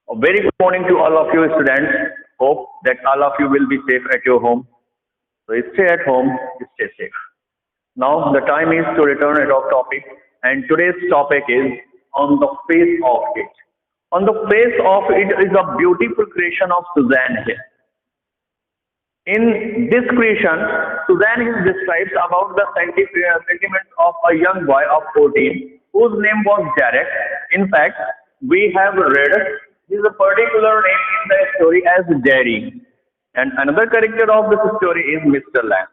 A very good morning to all of you students. Hope that all of you will be safe at your home. So stay at home, stay safe. Now the time is to return at our topic, and today's topic is on the face of it. On the face of it is a beautiful creation of Suzanne Hill. In this creation, Suzanne Hill describes about the sentiments of a young boy of 14 whose name was Derek. In fact, we have read his particular name in the story as Jerry, and another character of this story is Mr. Lamb.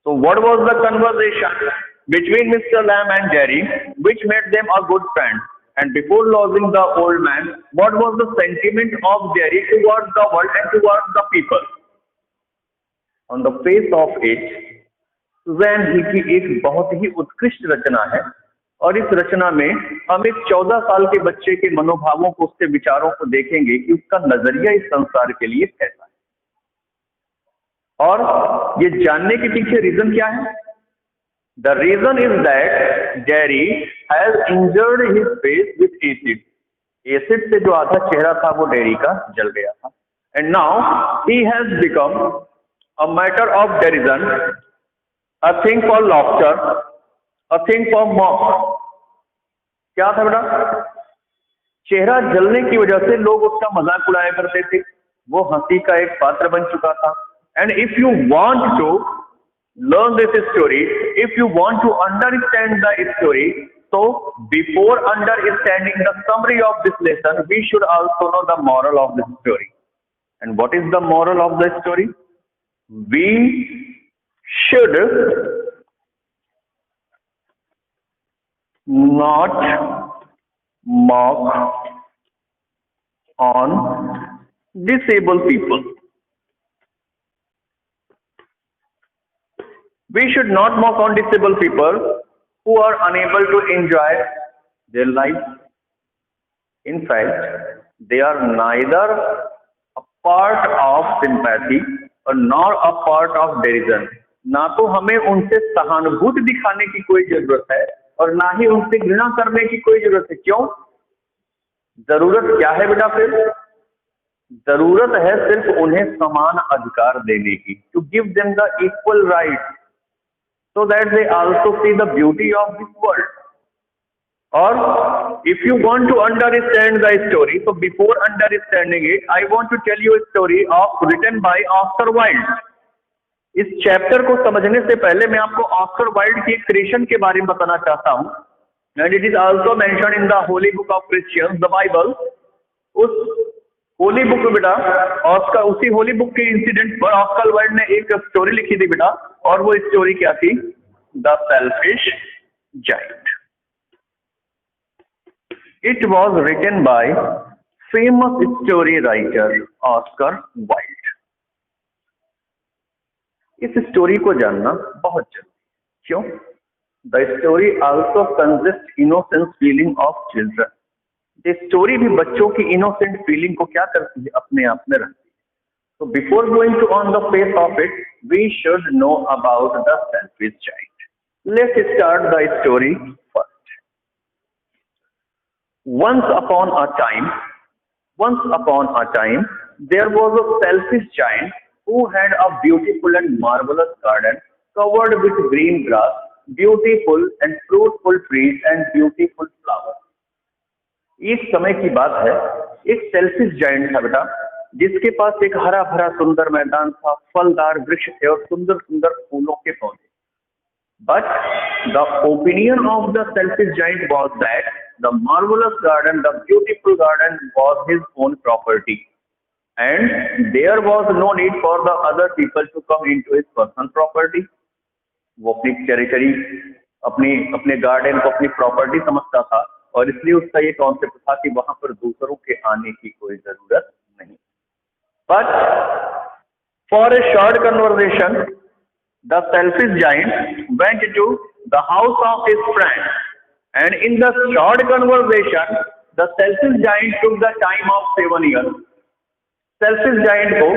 So, what was the conversation between Mr. Lamb and Jerry, which made them a good friend? And before losing the old man, what was the sentiment of Jerry towards the world and towards the people? On the face of it, Susan Hill की एक बहुत ही उत्कृष्ट रचना है, और इस रचना में हम एक 14 साल के बच्चे के मनोभावों को, उसके विचारों को देखेंगे कि उसका नजरिया इस संसार के लिए कैसा है। और ये जानने के पीछे रीजन क्या है? The reason is that Jerry has injured his face with acid. Acid से जो आधा चेहरा था वो डेरी का जल गया था, and now he has become a matter of derision, a thing for laughter, a thing for mock। क्या था बेटा? चेहरा जलने की वजह से लोग उसका मजाक उड़ाया करते थे, वो हंसी का एक पात्र बन चुका था। And if you want to learn this story, if you want to understand the story, so before understanding the summary of this lesson, we should also know the moral of the story. And what is the moral of the story? We should not mock on disabled people. We should not mock on disabled people who are unable to enjoy their life. In fact, they are neither a part of sympathy और nor a part of डेरिजन। ना तो हमें उनसे सहानुभूति दिखाने की कोई जरूरत है और ना ही उनसे घृणा करने की कोई जरूरत है। क्यों? जरूरत क्या है बेटा? फिर जरूरत है सिर्फ उन्हें समान अधिकार देने की, to give them the equal right, so that they also see the beauty of this world. Or if you want to understand the story, so before understanding it, I want to tell you a story written by Oscar Wilde. इस chapter को समझने से पहले मैं आपको Oscar Wilde की creation के बारे में बताना चाहता हूँ, and it is also mention in the Holi book of Christians, the Bible. उस होली बुक में बेटा ऑस्कर, उसी होली बुक के इंसिडेंट पर ऑस्कर वाइल्ड ने एक स्टोरी लिखी थी बेटा, और वो स्टोरी क्या थी? The selfish giant. It was written by famous story writer Oscar Wilde. इस स्टोरी को जानना बहुत जरूरी। क्यों? The story also consists innocent feeling of children. ये स्टोरी भी बच्चों की innocent feeling को क्या करती है? अपने आप में रखती है। So before going to on the face of it, we should know about the selfish giant. Let's start the story first. Once upon a time, there was a selfish giant who had a beautiful and marvelous garden covered with green grass, beautiful and fruitful trees and beautiful flowers. एक समय की बात है, एक selfish giant था बेटा, जिसके पास एक हरा भरा सुंदर मैदान था, फलदार वृक्ष थे और सुंदर सुंदर फूलों के पौधे। But the opinion of the selfish giant was that the marvelous garden, the beautiful garden was his own property, and there was no need for the other people to come into his personal property. वो अपनी territory, अपने garden को अपनी property समझता था, और इसलिए उसका ये कॉन्सेप्ट था कि वहां पर दूसरों के आने की कोई जरूरत नहीं। But for a short conversation, the selfish giant went to the house of his friend, and in the short conversation, the selfish giant took the time of 7 years. Selfish giant को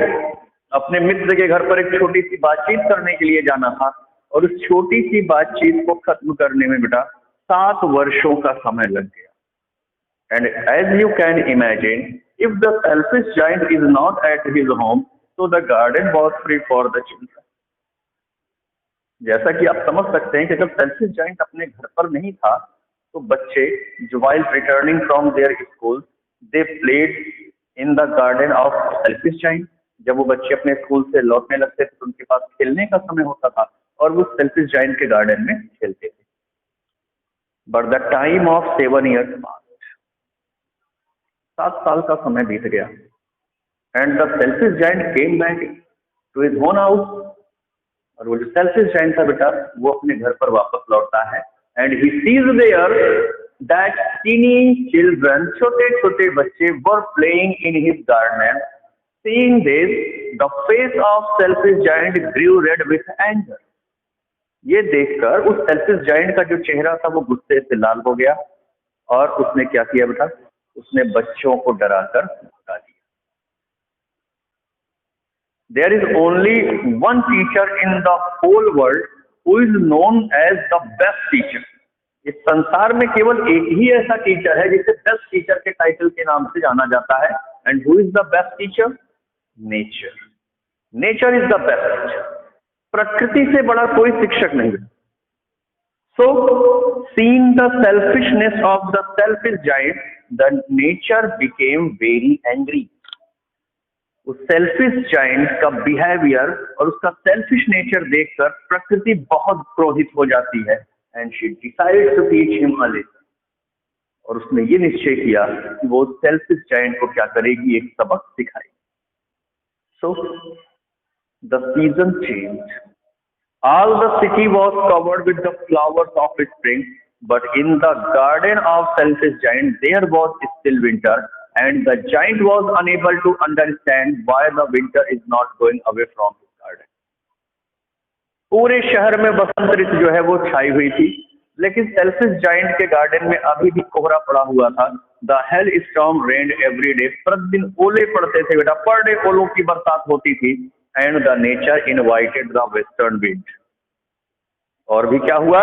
अपने मित्र के घर पर एक छोटी सी बातचीत करने के लिए जाना था, और उस छोटी सी बातचीत को खत्म करने में बेटा 7 वर्षों का समय लग गया। And as you can imagine, If the selfish giant is not at his home, so the garden was free for the children. जैसा कि आप समझ सकते हैं कि जब सेल्फिश जाइंट अपने घर पर नहीं था, तो बच्चे जो while returning from their school they played in the garden of selfish giant. जब वो बच्चे अपने स्कूल से लौटने लगते थे तो उनके पास खेलने का समय होता था और वो सेल्फिश जाइंट के गार्डन में खेलते थे। But the time of 7 years pass, 7 साल का समय बीत गया, and the selfish giant came back to his own house. और वो जो सेल्फिश जाइंट था बेटा, वो अपने घर पर वापस लौटता है, and he sees there that tiny children, छोटे छोटे बच्चे were playing in his garden. Seeing this, the face of selfish giant grew red with anger. ये देखकर उस सेल्फिश जाइंट का जो चेहरा था वो गुस्से से लाल हो गया, और उसने क्या किया बेटा, उसने बच्चों को डराकर भगा दिया। There is only one teacher in the whole world who is known as the best teacher. इस संसार में केवल एक ही ऐसा टीचर है जिसे बेस्ट टीचर के टाइटल के नाम से जाना जाता है। And who is the best teacher? Nature. Nature is the best teacher. प्रकृति से बड़ा कोई शिक्षक नहीं। So, seeing the selfishness of the selfish giant, the nature became very angry. उस सेल्फिश जाइंट का बिहेवियर और उसका सेल्फिश नेचर देखकर प्रकृति बहुत क्रोधित हो जाती है, and she decide to teach him a lesson. और उसने ये निश्चय किया कि वो सेल्फिश जाइंट को क्या करेगी, एक सबक सिखाएगी। So the season changed. All the city was covered with the flowers of spring, but in the garden of selfish giant there was still winter, and the giant was unable to understand why the winter is not going away from his garden. पूरे शहर में बसंत ऋतु जो है वो छाई हुई थी, लेकिन सेल्फिश जाइंट के गार्डन में अभी भी कोहरा पड़ा हुआ था। The hell storm rained every day, प्रतिदिन ओले पड़ते थे बेटा, पर डे ओलों की बरसात होती थी। And the nature invited the western wind. और भी क्या हुआ,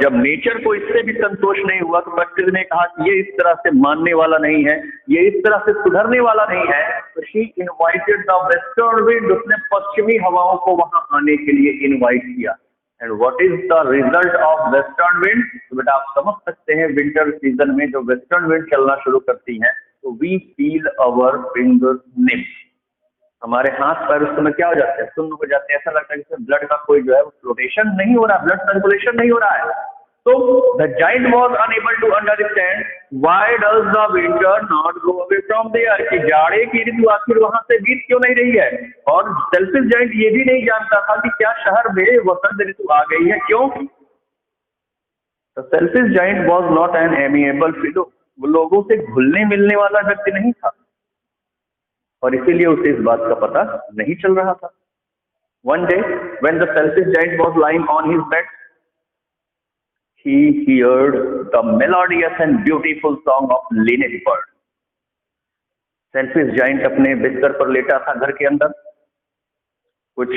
जब नेचर को इससे भी संतोष नहीं हुआ तो प्रकृति ने कहा कि ये इस तरह से मानने वाला नहीं है, ये इस तरह से सुधरने वाला नहीं है। तो she invited the western wind, उसने पश्चिमी हवाओं को वहां आने के लिए इनवाइट किया। And what is the result of western wind? तो बेटा आप समझ सकते हैं, विंटर सीजन में जो वेस्टर्न विंड चलना शुरू करती है तो वी फील अवर फिंगर्स निप। हमारे हाथ पैर उस समय क्या हो जाते हैं, सुन्न हो जाते हैं। ऐसा लगता है कि ब्लड का कोई जो है फ्लोटेशन नहीं हो रहा, ब्लड सर्कुलेशन नहीं हो रहा है। तो the giant was unable to understand why does the winter not go away from there, कि जाड़े की ऋतु आखिर वहां से बीत क्यों नहीं रही है। और सेल्फिश जाइंट ये भी नहीं जानता था कि क्या शहर में वसंत ऋतु आ गई है। क्यों? The selfish giant was not an amiable fellow, वो लोगों से घुलने मिलने वाला व्यक्ति नहीं था, और इसीलिए उसे इस बात का पता नहीं चल रहा था। One day, when the selfish giant was lying on his bed, he heard the melodious and beautiful song of linnet bird. Selfish giant अपने बिस्तर पर लेटा था घर के अंदर, कुछ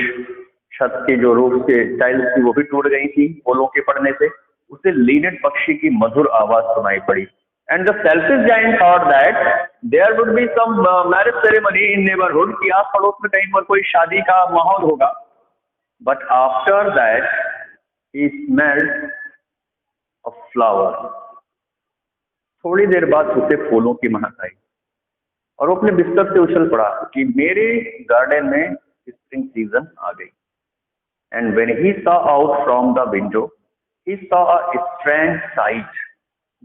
छत के जो रूफ के टाइल्स थी वो भी टूट गई थी ओलों के पड़ने से। उसे लिनेट पक्षी की मधुर आवाज सुनाई पड़ी। And the selfish giant thought that there would be some marriage ceremony in neighborhood, कि आस पड़ोस में कहीं पर कोई शादी का माहौल होगा। But after that he smelled a flower. थोड़ी देर बाद उसे फूलों की महक आई और वो अपने बिस्तर से उछल पड़ा कि मेरे गार्डन में स्प्रिंग सीजन आ गई। And when he saw out from the window, he saw a strange sight.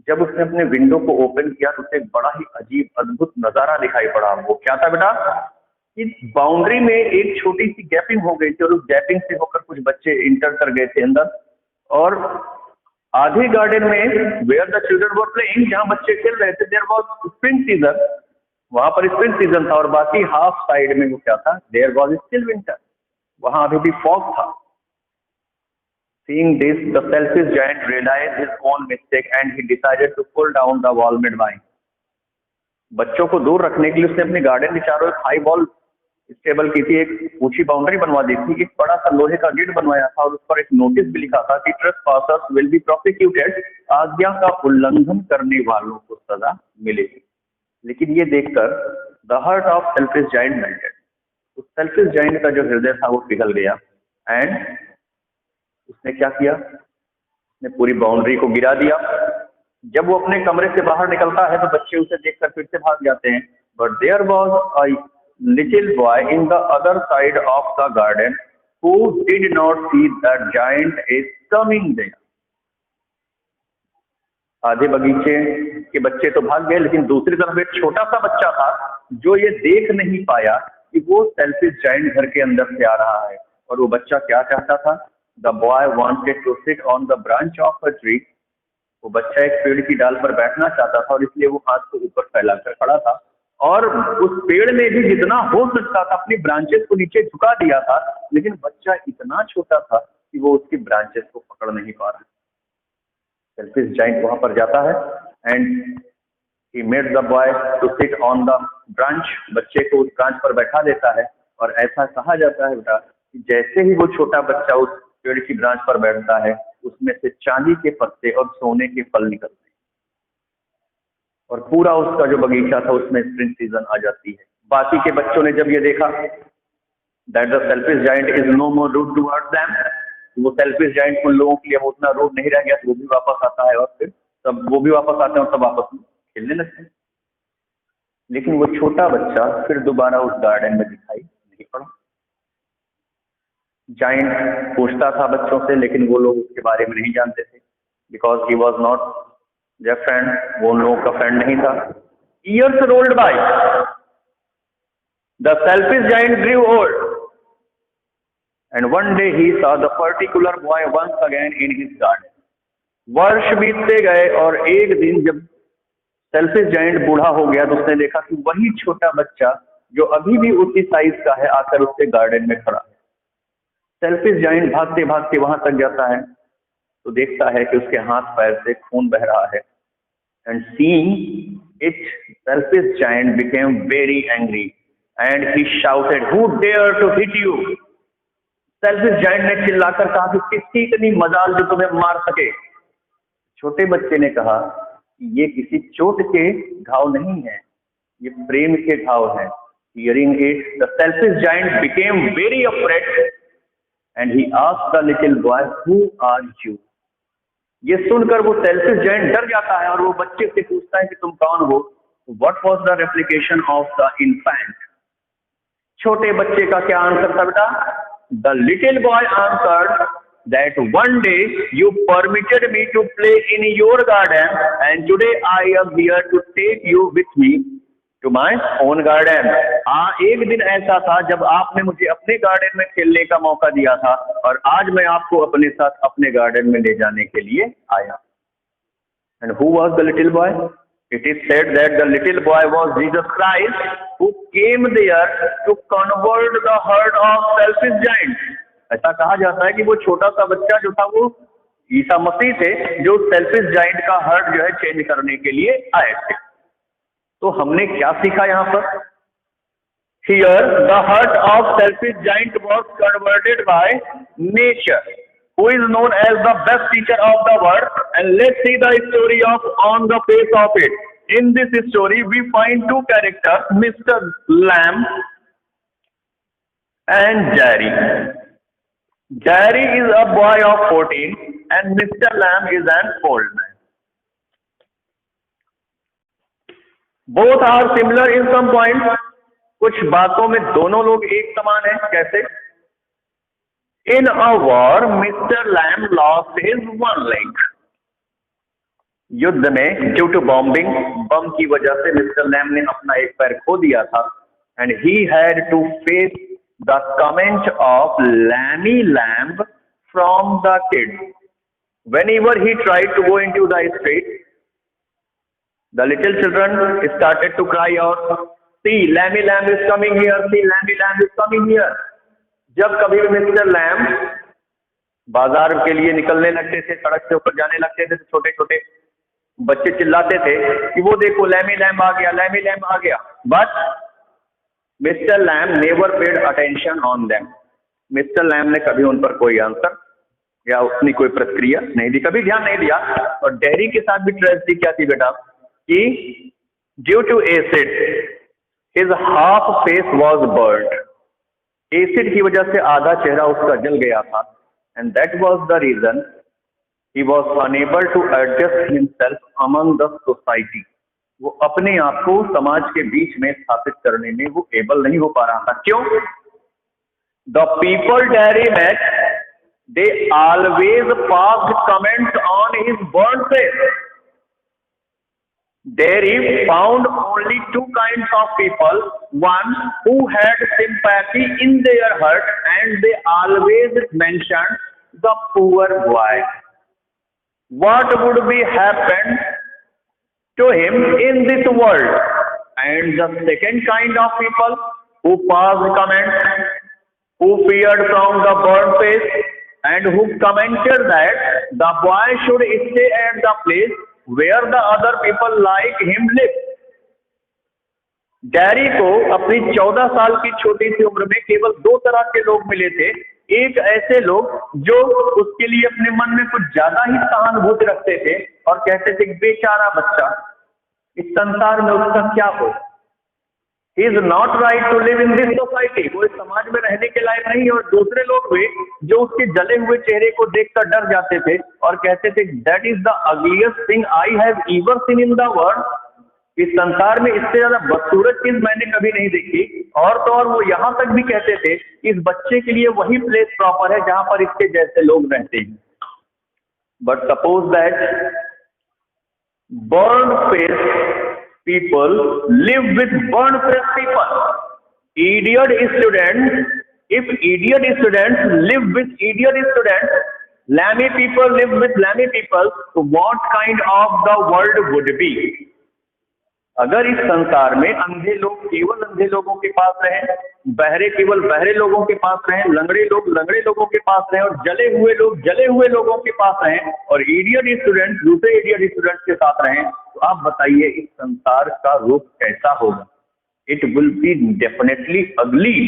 जब उसने अपने विंडो को ओपन किया तो उसे बड़ा ही अजीब अद्भुत नजारा दिखाई पड़ा। वो क्या था बेटा, इस बाउंड्री में एक छोटी सी गैपिंग हो गई थी और उस गैपिंग से होकर कुछ बच्चे इंटर कर गए थे अंदर, और आधे गार्डन में where the children were playing, जहां बच्चे खेल रहे थे, देयर वाज स्प्रिंग सीजन, वहां पर स्प्रिंग सीजन था। और बाकी हाफ साइड में वो क्या था, देयर वाज स्टिल विंटर, वहां अभी भी फॉग था। Seeing this, the selfish giant realized his own mistake and he decided to pull down the wall-made vine. बच्चों को दूर रखने के लिए उसने अपने गार्डन के चारों एक हाई वॉल स्टेबल की थी, एक ऊंची बाउंड्री बनवा दी थी, एक बड़ा सा लोहे का गेट बनवाया था और उस पर एक नोटिस भी लिखा था कि ट्रेसपासर्स विल बी प्रोसिक्यूटेड, आज्ञा का उल्लंघन करने वालों को सजा मिलेगी। लेकिन ये देखकर the heart of selfish giant melted. उस सेल्फिश जाइंट का जो हृदय था वो पिघल गया एंड उसने क्या किया, उसने पूरी बाउंड्री को गिरा दिया। जब वो अपने कमरे से बाहर निकलता है तो बच्चे उसे देखकर फिर से भाग जाते हैं। But there was a little boy in the other side of the garden who did not see that giant is coming there. आधे बगीचे के बच्चे तो भाग गए, लेकिन दूसरी तरफ एक छोटा सा बच्चा था जो ये देख नहीं पाया कि वो सेल्फिश जायंट घर के अंदर से आ रहा है। और वो बच्चा क्या चाहता था? The boy wanted to sit on the branch of a tree. वो बच्चा एक पेड़ की डाल पर बैठना चाहता था और इसलिए वो हाथ को ऊपर फैलाकर खड़ा था और उस पेड़ में भी जितना हो सकता था अपनी ब्रांचेस को नीचे झुका दिया था, लेकिन बच्चा इतना छोटा था कि वो उसकी ब्रांचेस को पकड़ नहीं पा रहा। सेल्फिश जाइंट वहां पर जाता है and he made the boy to sit on the branch. बच्चे को उस ब्रांच पर बैठा देता है और ऐसा कहा जाता है बेटा कि जैसे ही वो छोटा बच्चा उस पेड़ की ब्रांच पर बैठता है उसमें से चांदी के पत्ते और सोने के फल निकलते हैं और पूरा उसका जो बगीचा था उसमें स्प्रिंग सीजन आ जाती है। बाकी के बच्चों ने जब ये देखा that the selfish giant is no more rude towards them, वो सेल्फिश जाइंट उन लोगों के लिए वो उतना रूड नहीं रह गया, तो वो भी वापस आता है और फिर सब वो भी वापस आते हैं और सब आपस में खेलने लगते हैं। लेकिन वो छोटा बच्चा फिर दोबारा उस गार्डन में दिखाई नहीं पड़ा। जाइंट पूछता था बच्चों से, लेकिन वो लोग उसके बारे में नहीं जानते थे because he was not their friend, वो उन लोगों का फ्रेंड नहीं था। Years rolled by, the selfish giant grew old and one day he saw the particular boy once again in his garden। वर्ष बीतते गए और एक दिन जब सेल्फिश जाइंट बूढ़ा हो गया तो उसने देखा कि वही छोटा बच्चा जो अभी भी उसी साइज का है आकर उसके गार्डन में खड़ा है। सेल्फिश जाइंट भागते भागते वहां तक जाता है तो देखता है कि उसके हाथ पैर से खून बह रहा है and seeing it selfish giant became very angry and he shouted who dare to hit you. Selfish giant ने चिल्लाकर कहा कि किसकी इतनी मजाल जो तुम्हें मार सके। छोटे बच्चे ने कहा ये किसी चोट के घाव नहीं है, ये प्रेम के घाव है। Hearing it, the selfish giant became very afraid and he asked the little boy, "Who are you?" ये सुनकर वो सेल्फिश जाइंट डर जाता है और वो बच्चे से पूछता है कि तुम कौन हो। What was the replication of the infant? छोटे बच्चे का क्या आंसर था बेटा? The little boy answered that one day you permitted me to play in your garden and today I am here to take you with me to my own garden। एक दिन ऐसा था जब आपने मुझे अपने गार्डन में खेलने का मौका दिया था और आज मैं आपको अपने साथ अपने गार्डन में ले जाने के लिए आया। And who was the little boy? It is said that the little boy was Jesus Christ who came there to convert the heart of selfish giant। ऐसा कहा जाता है कि वो छोटा सा बच्चा जो था वो ईसा मसीह थे जो सेल्फिश जाइंट का हार्ट जो है चेंज करने के लिए आए थे। तो हमने क्या सीखा यहाँ पर? Here the heart of selfish giant was converted by nature, who is known as the best teacher of the world, and let's see the story of on the face of it। In this story we find two characters, Mr. Lamb and Jerry। Jerry is a boy of 14 and Mr. Lamb is an old man। Both are similar in some points। कुछ बातों में दोनों लोग एक समान हैं। कैसे? In a war, Mr. Lamb lost his one leg। युद्ध में ड्यू टू बॉम्बिंग, बम की वजह से मिस्टर लैम ने अपना एक पैर खो दिया था and he had to face the comment of Lamey Lamb from the kid. Whenever he tried to go into the street, the little children started to cry out, "See, Lammy Lamb is coming here! See, Lammy Lamb is coming here!" जब कभी भी Mr Lam बाजार के लिए निकलने लगते थे, सड़क से ऊपर जाने लगते थे, तो छोटे छोटे बच्चे चिल्लाते थे कि वो देखो लैमी लैम आ गया, लैमी लैम आ गया। But Mr Lamb never paid attention on them. Mr Lamb ने कभी उन पर कोई आंसर या अपनी कोई प्रतिक्रिया नहीं दी, कभी ध्यान नहीं दिया। और डेरी के साथ भी ट्रेजेडी क्या थी बेटा कि due to acid His half face was burnt. एसिड की वजह से आधा चेहरा उसका जल गया था, and that was the reason he was unable to adjust himself among the society. वो अपने आप को समाज के बीच में स्थापित करने में वो एबल नहीं हो पा रहा था. क्यों? The people Derry met, they always passed comments on his burnt face. Derry found only two kinds of people, one who had sympathy in their heart, and they always mentioned the poor boy. What would be happened to him in this world? And the second kind of people who passed comments, who feared from the burnt face, and who commented that the boy should stay at the place where the other people like him live. Dairy को अपनी 14 साल की छोटी सी उम्र में केवल दो तरह के लोग मिले थे. एक ऐसे लोग जो उसके लिए अपने मन में कुछ ज्यादा ही सहानुभूति रखते थे और कहते थे कि बेचारा बच्चा, इस संसार में उसका क्या हो, he is not right to live in this society, वो इस समाज में रहने के लायक नहीं. और दूसरे लोग भी जो उसके जले हुए चेहरे को देखकर डर जाते थे और कहते थे that is the ugliest thing I have ever seen in the world, इस संसार में इससे ज्यादा बदसूरत चीज मैंने कभी नहीं देखी. और तो और वो यहाँ तक भी कहते थे इस बच्चे के लिए वही प्लेस प्रॉपर है जहां पर इसके जैसे लोग रहते हैं. But suppose that burned face people live with burned face people. Idiot students, if idiot students live with idiot students, lammy people live with lammy people, so what kind of the world would be? अगर इस संसार में अंधे लोग केवल अंधे लोगों के पास रहें, बहरे केवल बहरे लोगों के पास रहें, लंगड़े लोग लंगड़े लोगों के पास रहें और जले हुए लोग जले हुए लोगों के पास रहें और इडियट स्टूडेंट्स दूसरे इडियट स्टूडेंट्स के साथ रहें, तो आप बताइए इस संसार का रूप कैसा होगा? इट विल बी डेफिनेटली अगली.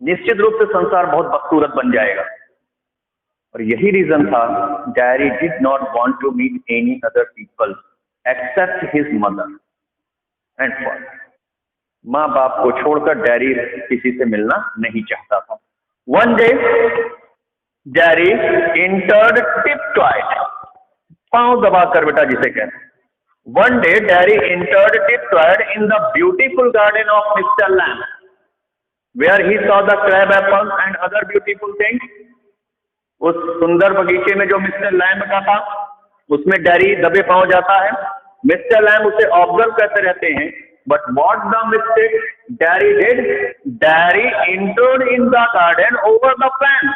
निश्चित रूप से संसार बहुत बदसूरत बन जाएगा. और यही रीजन था Derry did not want to meet any other people except his mother and father. माँ बाप को छोड़कर डैरी किसी से मिलना नहीं चाहता था. One day Derry entered tiptoed, पांव दबाकर बेटा जिसे कहते हैं. One day Derry entered tiptoed in the beautiful garden of mister Lamb, where he saw the crab apple and other beautiful things. उस सुंदर बगीचे में जो मिस्टर लैम्ब का था उसमें डैरी दबे पांव जाता है. मिस्टर लैम्ब उसे ऑब्जर्व करते रहते हैं. But what the mistake Derry did, Derry entered in the garden over the plant,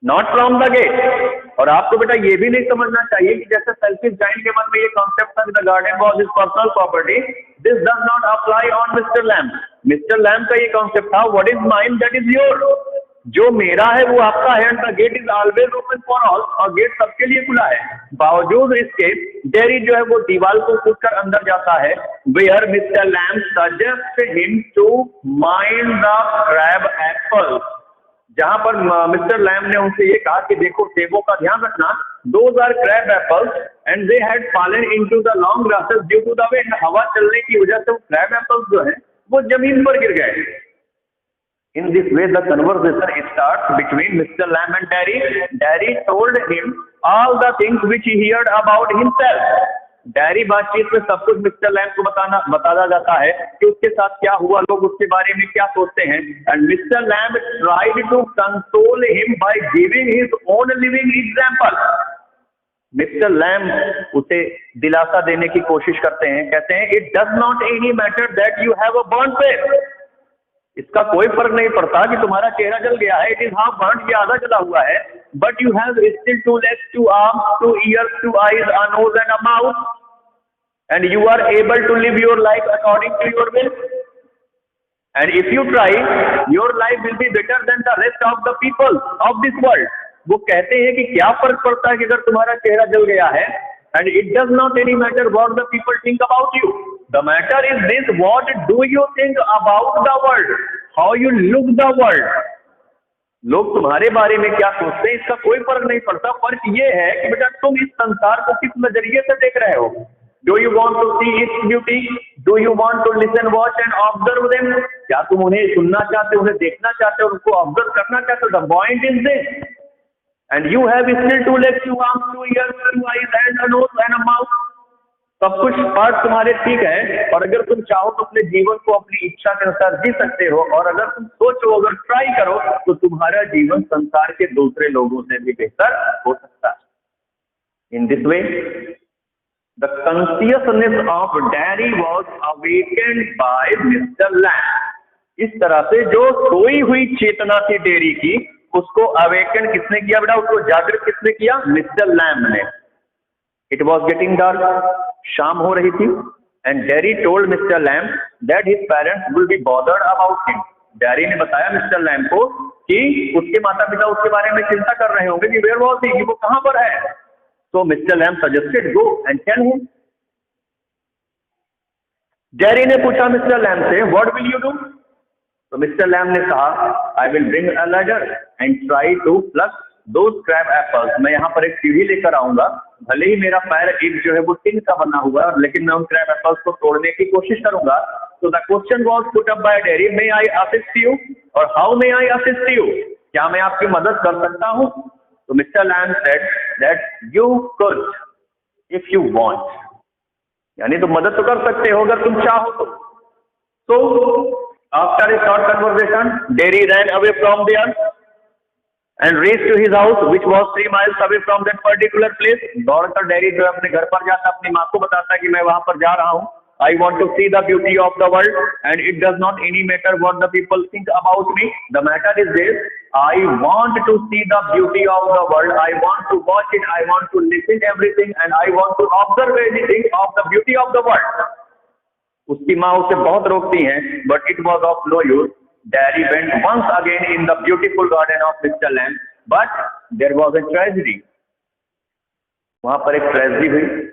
not from the gate. और आपको बेटा ये भी नहीं समझना चाहिए कि जैसे सेल्फिश जाइंट के मन में ये कॉन्सेप्ट था कि the garden was his personal property, this does not apply on Mr Lamb. Mr Lamb का ये कॉन्सेप्ट था what is mine that is your, जो मेरा है वो आपका है. And the gate is always open for all, और गेट सबके लिए खुला है. बावजूद इसके डैरी जो है वो दीवार को कूदकर अंदर जाता है. Where Mr Lamb suggest him to mind the crab apple, जहां पर मिस्टर लैम्ब ने उनसे ये कहा कि देखो सेबों का ध्यान रखना, those are crab apples and they had fallen into the long grasses due to the wind. हवा चलने की वजह से वो क्रैब एप्पल्स जो है वो जमीन पर गिर गए. In this way, the conversation starts between Mr. Lamb and Derry. Derry told him all the things which he heard about himself. Derry बातचीत में सब कुछ मिस्टर लैम्ब को बताया जाता है कि उसके साथ क्या हुआ, लोग उसके बारे में क्या सोचते हैं. And Mr. Lamb tried to console him by giving his own living example. Mister lamb उसे दिलासा देने की कोशिश करते हैं. कहते हैं it does not any matter that you have a burn face, इसका कोई फर्क नहीं पड़ता कि तुम्हारा चेहरा जल गया है. इट इज हाफ बर्न, ये आधा जला हुआ है. But you have still 2 legs, 2 arms, 2 ears, 2 eyes, a nose and a mouth, and you are able to live your life according to your will. And if you try, your life will be better than the rest of the people of this world. वो कहते हैं कि क्या फर्क पड़ता है कि अगर तुम्हारा चेहरा जल गया है. And it does not any matter what the people think about you. The matter is this: what do you think about the world? How you look the world? लोग तुम्हारे बारे में क्या सोचते हैं इसका कोई फर्क नहीं पड़ता. फर्क ये है कि बेटा तुम इस संसार को किस नजरिए से देख रहे हो. Do you want to see its beauty? Do you want to listen watch and observe them? क्या तुम उन्हें सुनना चाहते हो, उन्हें देखना चाहते हो, उनको ऑब्जर्व करना चाहते हो? The point is this, and you have still 2 legs, 2 arms, 2 ears, 2 eyes and a nose and a mouth. सब कुछ पार्ट तुम्हारे ठीक है, और अगर तुम चाहो तो अपने जीवन को अपनी इच्छा के अनुसार जी सकते हो, और अगर तुम सोचो, अगर ट्राई करो, तो तुम्हारा जीवन संसार के दूसरे लोगों से भी बेहतर हो सकता है। In this way the consciousness of Derry was awakened by mister Lamb. इस तरह से जो सोई हुई चेतना थी डेयरी की, उसको अवेकन किसने किया बेटा? उसको जागृत किसने किया? मिस्टर लैम्ब ने। इट वॉज गेटिंग डार्क, शाम हो रही थी, and dairy told mister lamb that his parents will be bothered about him. Derry ने बताया मिस्टर लैम्ब को कि उसके माता पिता उसके बारे में चिंता कर रहे होंगे कि वेयर वॉज ही, कि वो कहां पर है। तो mister Lamb suggested go and tell him. Derry ने पूछा मिस्टर लैम्ब से, व्हाट विल यू डू? तो मिस्टर लैम्ब ने कहा, I will bring a ladder and try to pluck those crab apples. मैं यहाँ पर एक सीढ़ी लेकर आऊंगा, भले ही मेरा पैर एक जो है वो टिन का बना हुआ है, लेकिन मैं उन क्रैब एप्पल्स को तोड़ने की कोशिश करूंगा। तो the question was put up by Derry, may I assist you, और how may I assist you? क्या मैं आपकी मदद कर सकता हूँ? तो mister Lamb said that you could if you want, यानी तुम मदद तो कर सकते हो अगर तुम चाहो तो। So after a short conversation, Derry ran away from there and reached to his house, which was 3 miles away from that particular place. दौड़कर डैरी जो अपने घर पर जाता, अपनी माँ को बताता कि मैं वहां पर जा रहा हूँ। I want to see the beauty of the world, and it does not any matter what the people think about me. The matter is this: I want to see the beauty of the world. I want to watch it. I want to listen everything, and I want to observe anything of the beauty of the world. उसकी माँ उसे बहुत रोकती हैं, but it was of no use. Daddy went once again in the beautiful garden of Mr. Lamb, but there was a tragedy. वहां पर एक tragedy हुई।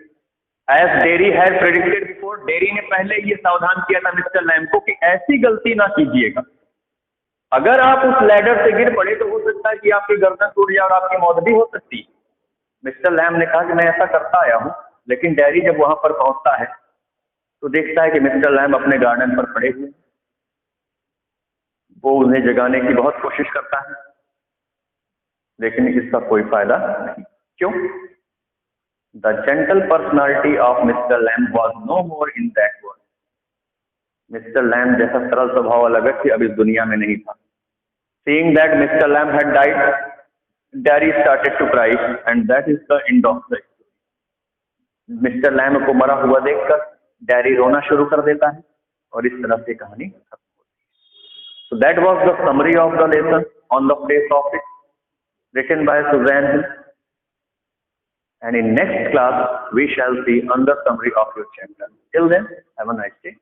As Derry had predicted before, Derry ने पहले ये सावधान किया था मिस्टर लैम्ब को कि ऐसी गलती ना कीजिएगा। अगर आप उस लैडर से गिर पड़े तो हो सकता है कि आपकी गर्दन टूट जाए और आपकी मौत भी हो सकती है। मिस्टर लैम्ब ने कहा कि मैं ऐसा करता आया हूं, लेकिन डैरी जब वहां पर पहुंचता है तो देखता है कि मिस्टर लैम्ब अपने गार्डन पर पड़े हुए। वो उन्हें जगाने की बहुत कोशिश करता है, लेकिन इसका कोई फायदा नहीं। क्यों? The gentle personality of mister Lamb was no more in that world. Mister Lamb जैसा सरल स्वभाव वाला व्यक्ति अब इस दुनिया में नहीं था। Seeing that mister Lamb had died, Derry started to cry, and that is the end of the story. Mister Lamb को मरा हुआ देखकर डैरी रोना शुरू कर देता है, और इस तरह से कहानी खत्म होती है। So that was the summary of the lesson on the face of it, written by Suzanne Hill. And in next class, we shall see another summary of your chapter. Till then, have a nice day.